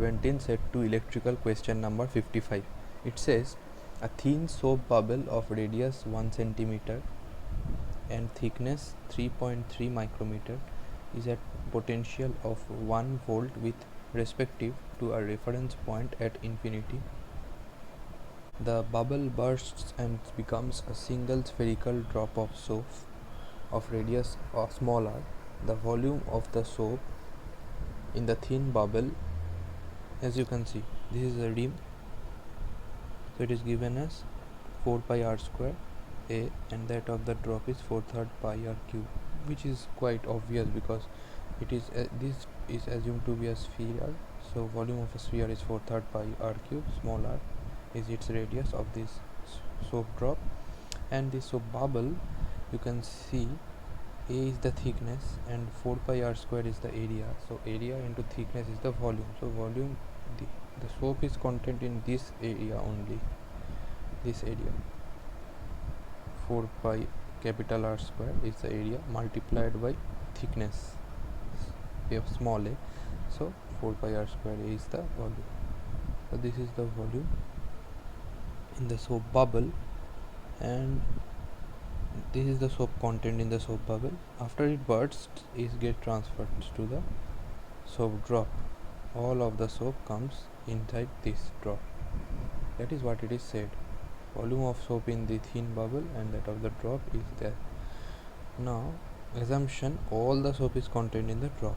17 set 2 electrical question number 55. It says a thin soap bubble of radius 1 centimeter and thickness 3.3 micrometer is at potential of 1 volt with respective to a reference point at infinity. The bubble bursts and becomes a single spherical drop of soap of radius of small r. The volume of the soap in the thin bubble, as you can see, this is a rim, so it is given as 4 pi r square A, and that of the drop is 4/3 pi r cube, which is quite obvious because it is this is assumed to be a sphere, so volume of a sphere is 4/3 pi r cube. Small r is its radius of this soap drop, and this soap bubble, you can see A is the thickness and 4 pi r square is the area, so area into thickness is the volume. So volume, the soap is contained in this area only, this area. 4 pi capital R square is the area multiplied by thickness of small a, so 4 pi r square is the volume. So this is the volume in the soap bubble, and this is the soap contained in the soap bubble. After it bursts, it gets transferred to the soap drop. All of the soap comes inside this drop. That is what it is said. Volume of soap in the thin bubble and that of the drop is there. Now, assumption, all the soap is contained in the drop.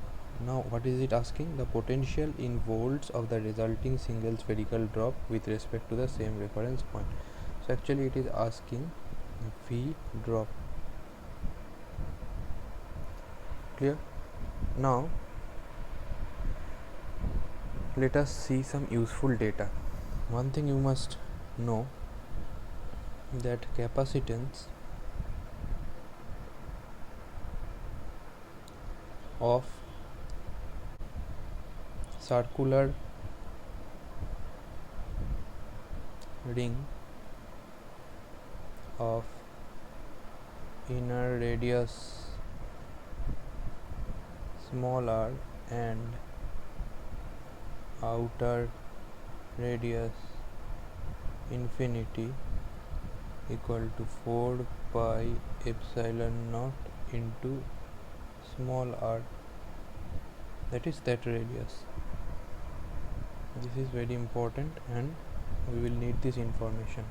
Now, what is it asking? The potential in volts of the resulting single spherical drop with respect to the same reference point. So actually it is asking V drop. Clear? Now let us see some useful data. One thing you must know, that capacitance of circular ring of inner radius small r and outer radius infinity equal to 4 pi epsilon naught into small r, that is that radius. This is very important and we will need this information.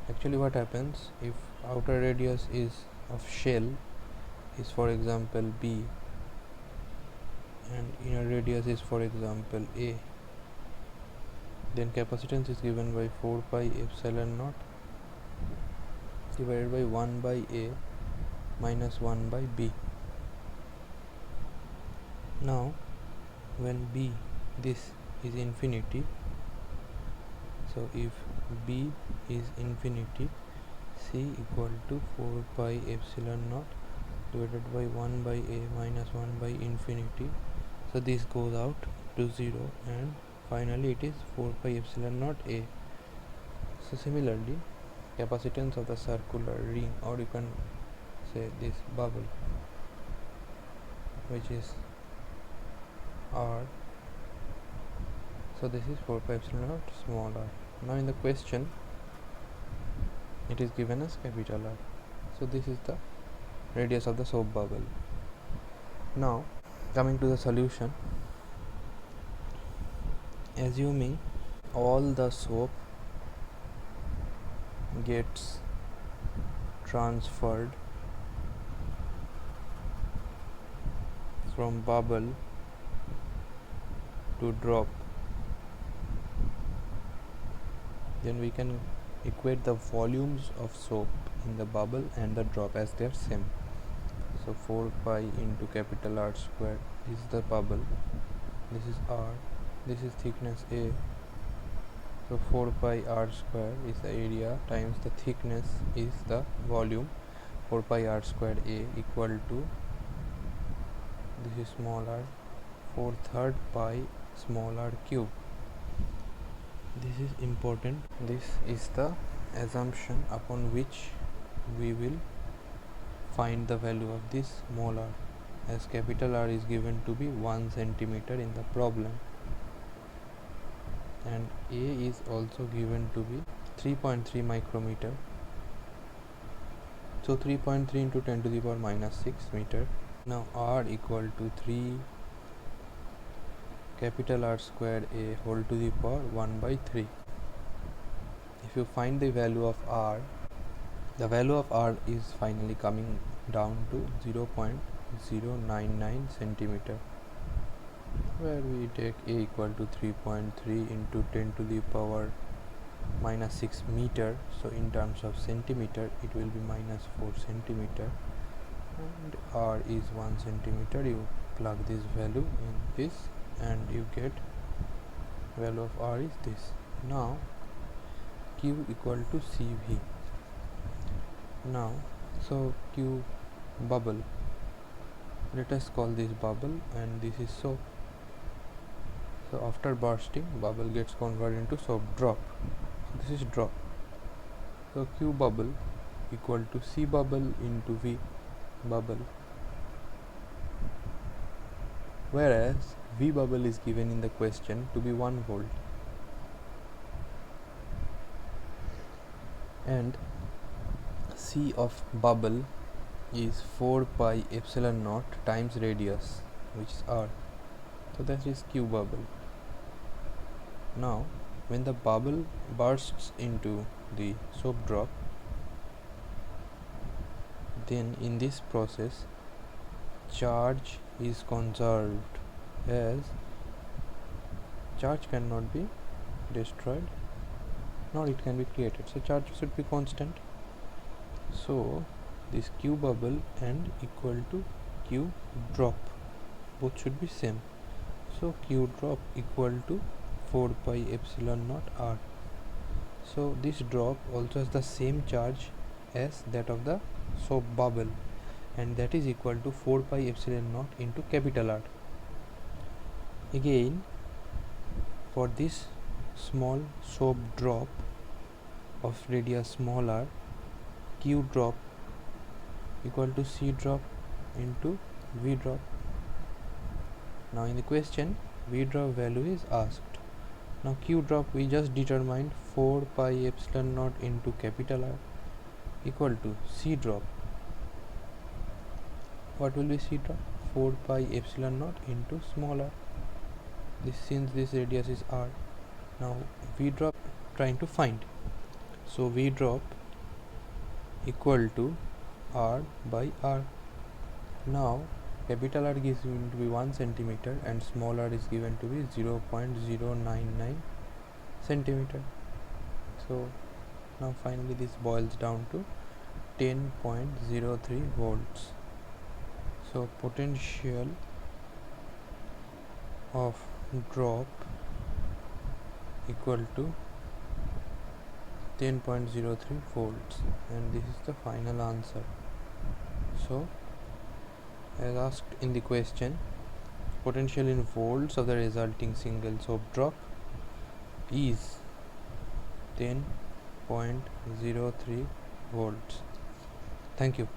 Actually what happens, if outer radius is of shell is for example B and inner radius is for example A, then capacitance is given by 4 pi epsilon naught divided by 1 by A minus 1 by B. Now when B, this is infinity, so if B is infinity, C equal to 4 pi epsilon naught divided by 1 by A minus 1 by infinity, so this goes out to 0 and finally it is 4 pi epsilon naught A. So similarly, capacitance of the circular ring, or you can say this bubble, which is R, so this is 4 pi epsilon naught small r. Now in the question it is given as capital R, so this is the radius of the soap bubble. Now coming to the solution, assuming all the soap gets transferred from bubble to drop, then we can equate the volumes of soap in the bubble and the drop as they are same. So 4 pi into capital R square is the bubble, this is R, this is thickness A, so 4 pi R square is the area times the thickness is the volume, 4 pi R square A equal to, this is small r, 4/3 pi small r cube. This is important. This is the assumption upon which we will find the value of this small r, as capital R is given to be 1 centimeter in the problem. and A is also given to be 3.3 micrometer. So 3.3 into 10 to the power minus 6 meter. Now R equal to 3 capital R square A whole to the power 1 by 3. If you find the value of R, the value of R is finally coming down to 0.099 centimeter, where we take A equal to 3.3 into 10 to the power minus 6 meter. So in terms of centimeter it will be minus 4 centimeter, and R is 1 centimeter. You plug this value in this and you get value of R is this. Now Q equal to CV. Now so Q bubble, let us call this bubble, and this is soap. So after bursting, bubble gets converted into soap drop. This is drop. So Q bubble equal to C bubble into V bubble, whereas V bubble is given in the question to be 1 volt, and C of bubble is 4 pi epsilon naught times radius, which is R. So that is Q bubble. Now when the bubble bursts into the soap drop, then in this process charge is conserved, as charge cannot be destroyed nor it can be created, so charge should be constant. So this Q bubble and equal to Q drop, both should be same. So Q drop equal to 4 pi epsilon naught R. So this drop also has the same charge as that of the soap bubble, and that is equal to 4 pi epsilon naught into capital R. Again, for this small soap drop of radius small r, Q drop equal to C drop into V drop. Now in the question, V drop value is asked. Now Q drop we just determined 4 pi epsilon naught into capital R equal to C drop. What will be C drop? 4 pi epsilon naught into small r. This, since this radius is R. Now V drop trying to find. So V drop equal to R by R. Now capital R is given to be 1 centimeter and small r is given to be 0.099 centimeter. So now finally this boils down to 10.03 volts. So potential of drop equal to 10.03 volts, and this is the final answer. So as asked in the question, potential in volts of the resulting single soap drop is 10.03 volts. Thank you.